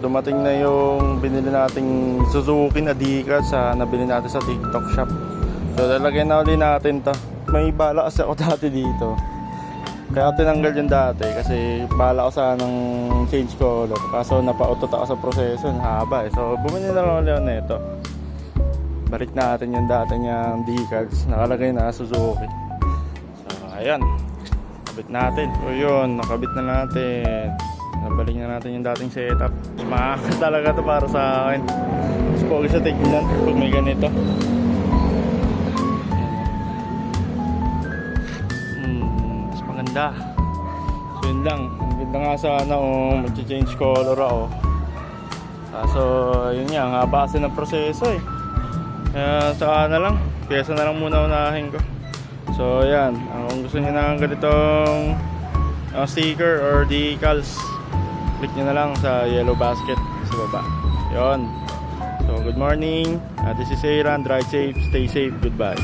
Dumating na yung binili nating Suzuki na Dika sa nabili natin sa TikTok shop. So lalagyan na ulit natin to. May bala kasi ako dati dito. Kaya tinanggal yung dati kasi bala ko sanang change color. Kaso napautot ako sa proseso, haba eh. So bumili na lang ulit nito. Balik natin yung dati niyang decals. Nakalagay na Suzuki. So ayan. Kabit natin. O yun, nakabit na natin. Nabalik na natin yung dating setup. Maakas talaga to para sa akin. Mas pogi siya tignan pag may ganito. Mas maganda. So yun lang. Ang ganda nga sana mag-change color ako. Kaso yun nga, ang haba kasi ng proseso eh. Kaya saka na lang. Pyesa na lang muna unahin ko. So yan. Kung gusto niyo ng ganitong sticker or decals, click nyo na lang sa yellow basket sa baba. Yon. So good morning. This is Aaron. Drive safe, stay safe. Goodbye.